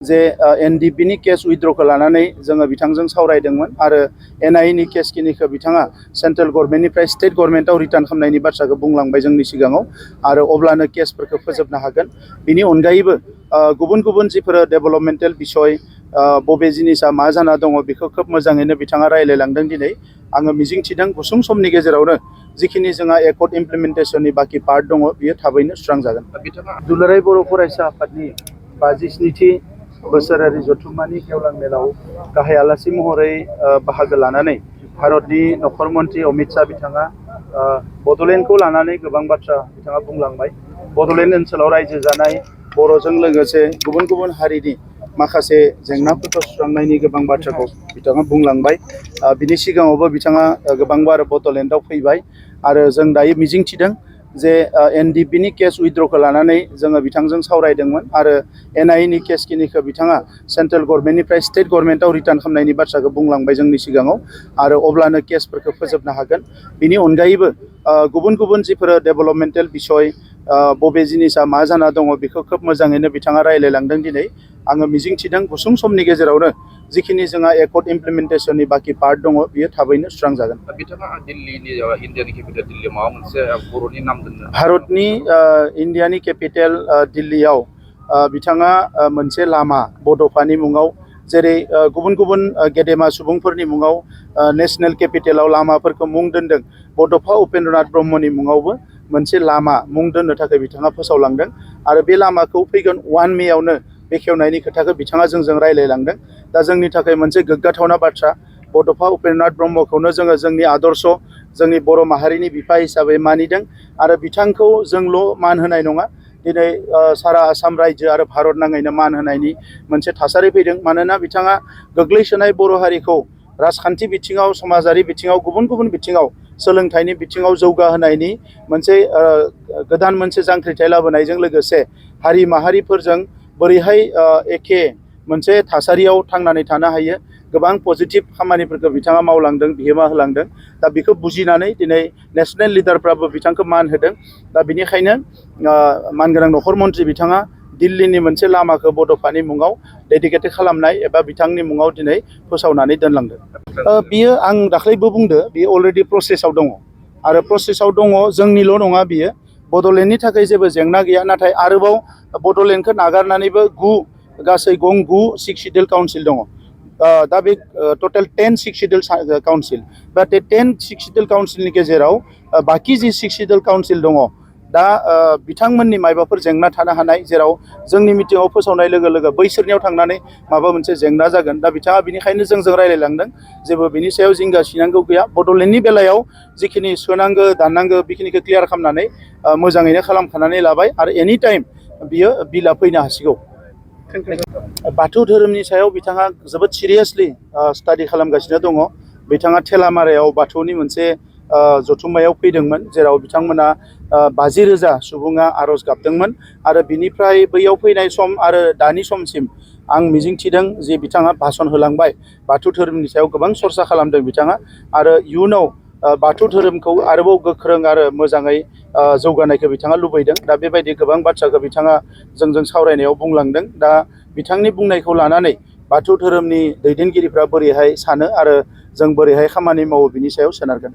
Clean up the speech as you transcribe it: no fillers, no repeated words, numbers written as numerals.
जे एनडिपि नि केस उइथड्रखौ लानानै जोङो बिथांजों सावरायदोंमोन आरो एनआइ नि केस खिनिखौ बिथाङा सेन्ट्रेल गभर्नमेन्टनिफ्राय स्टेट गभर्नमेन्टआव रिटार्न खालामनायनि बाथ्राखौ बुंलांबाय जोंनि सिगाङाव आरो अब्लानो केसफोरखौ फोजोबनो हागोन। बिनि अनगायैबो गुबुन गुबुन जिफोर डेभेलपमेन्टेल बिसय बबे जिनिसा मा जाना दङ बेखौ खोब मोजाङैनो बिथाङा रायलायलांदों। दिनै आङो मिजिंथिदों गुसुं समनि गेजेरावनो जिखिनि जोंहा एकर्ड इमप्लिमेन्टेसननि बाखि पार्ट दङ बियो थाबैनो सुस्रांजागोन। दुलाराय बर' फरायसा आफादनि 52थि बोसोरारि जथुम्मानि गेवलां मेलाव गाहाय आलासि महरै बाहागो लानानै भारतनि नखर मन्त्रि अमित शाह बिथाङा बड'लेण्डखौ लानानै गोबां बाथ्रा बिथाङा बुंलांबाय। बड'लेण्ड ओनसोलाव रायजो जानाय बर'जों लोगोसे गुबुन गुबुन हारिनि माखासे जेंनाफोरखौ सुस्रांनायनि गोबां बाथ्राखौ बिथाङा बुंलांबाय। बिनि सिगाङावबो बिथाङा गोबांबार बड'लेण्डआव फैबाय आरो जों दायो मिजिंथिदों जे एनडिपि नि केस उइथड्रखौ लानानै जोङो बिथांजों सावरायदोंमोन आरो एनआइ नि केस खिनिखौ बिथाङा सेन्ट्रेल गभर्नमेन्टनिफ्राय स्टेट गभर्नमेन्टआव रिटार्न खालामनायनि बाथ्राखौ बुंलांबाय जोंनि सिगाङाव आरो अब्लानो केसफोरखौ फोजोबनो हागोन। बिनि अनगायैबो गुबुन गुबुन जिफोर डेभेलपमेन्टेल बिसय बबे जिनिसा मा जाना दङ बेखौ खोब मोजाङैनो बिथाङा रायलायलांदों। दिनै आङो मिजिंथिदों गुसुं समनि गेजेरावनो जिखिनि जोंहा एकर्ड इमप्लिमेन्टेसननि बाखि पार्ट दङ बियो थाबैनो सुस्रांजागोन। बिथाङा दिल्लीनि इन्डियानि केपिटेल दिल्लीयाव माबा मोनसे बर'नि नाम दोननो भारतनि इन्डियानि केपिटेल दिल्लीयाव बिथाङा मोनसे लामा बड'फानि मुङाव जेरै गुबुन गुबुन गेदेमा सुबुंफोरनि मुङाव नेशनेल केपिटेलाव लामाफोरखौ मुं दोनदों, बड'फा उपेन्द्रनाथ ब्रह्मनि मुङावबो मोनसे लामा मुं दोननो थाखाय बिथाङा फोसावलांदों आरो बे लामाखौ फैगोन 1 मेआवनो बेखेवनायनि खोथाखौ बिथाङा जोंजों रायलायलांदों। दा जोंनि थाखाय मोनसे गोग्गाथावना बाथ्रा। बड'फा उपेन्द्रनाथ ब्रह्मखौनो जोङो जोंनि आदर्श, जोंनि बर' माहारिनि बिफा हिसाबै मानिदों आरो बिथांखौ जोंल' मान होनाय नङा, दिनै सारा आसाम रायजो आरो भारत नाङैनो मान होनायनि मोनसे थासारि फैदों। मानोना बिथाङा गोग्लैसोनाय बर' हारिखौ राजखान्थि बिथिङाव, समाजारि बिथिङाव, गुबुन गुबुन बिथिङाव, सोलोंथाइनि बिथिङाव जौगाहोनायनि मोनसे गोदान मोनसे जांख्रिथाय लाबोनायजों लोगोसे हारि माहारिफोरजों बोरैहाय एखे मोनसे थासारियाव थांनानै थानो हायो, गोबां पजिटिभ खामानिफोरखौ बिथाङा मावलांदों, बिहोमा होलांदों। दा बेखौ बुजिनानै दिनै नेसनेल लिडारफ्राबो बिथांखौ मान होदों। दा बिनिखायनो मानगोनां नखर मन्त्रि बिथाङा दिल्लीनि मोनसे लामाखौ बड'फानि मुङाव डेडिकेटेड खालामनाय एबा बिथांनि मुङाव दिनै फोसावनानै दोनलांदों। बियो आं दाख्लैबो बुंदो, बियो अलरेडि प्रसेसआव दङ आरो प्रसेसआव दङ। जोंनिल' नङा, बियो बड'लेण्डनि थाखाय जेबो जेंना गैया। नाथाय आरोबाव बड'लेण्डखौ नागारनानैबो गासै 9 सिक्स सिडिउल काउन्सिल दङ। दा बे टटेल 10 सिक्स सिडिउल काउन्सिल, बा 10 सिक्स सिडिउल काउन्सिलनि गेजेराव बाखि जि सिक्स सिडिउल काउन्सिल दङ, दा बिथांमोननि मायबाफोर जेंना थानो हानाय, जेराव जोंनि मिटिङाव फोसावनाय लोगो लोगो बैसोरनियाव थांनानै माबा मोनसे जेंना जागोन। दा बिथाङा बिनिखायनो जोंजों रायलायलांदों, जेबो बिनि सायाव जिंगा सिनांगौ गैया। बड'लेण्डनि बेलायाव जिखिनि सोनांगौ दाननांगौ बेखिनिखौ क्लियार खालामनानै मोजाङैनो खालामखानानै लाबाय आरो एनि टाइम बियो बिला फैनो हासिगौ। बाथौ धोरोमनि सायाव बिथाङा जोबोद सिरियासलि स्टाडि खालामगासिनो दङ। बिथाङा थेलामारायाव बाथौनि मोनसे जथुम्मायाव फैदोंमोन, जेराव बिथांमोना 50,000 सुबुङा आर'ज गाबदोंमोन आरो बिनिफ्राय बैयाव फैनाय सम आरो दानि समसिम आं मिजिंथिदों जे बिथाङा भाषण होलांबाय। बाथौ धोरोमनि सायाव गोबां सरसा खालामदों बिथाङा आरो इयुनाव बाथौ धोरोमखौ आरोबाव गोख्रों आरो मोजाङै जौगानायखौ बिथाङा लुबैदों। दा बेबायदि गोबां बाथ्राखौ बिथाङा जोंजों सावरायनायाव बुंलांदों। दा बिथांनि बुंनायखौ लानानै बाथौ धोरोमनि दैदेनगिरिफ्रा बोरैहाय सानो आरो जों बोरैहाय खामानि मावो बिनि सायाव सोनारगोन।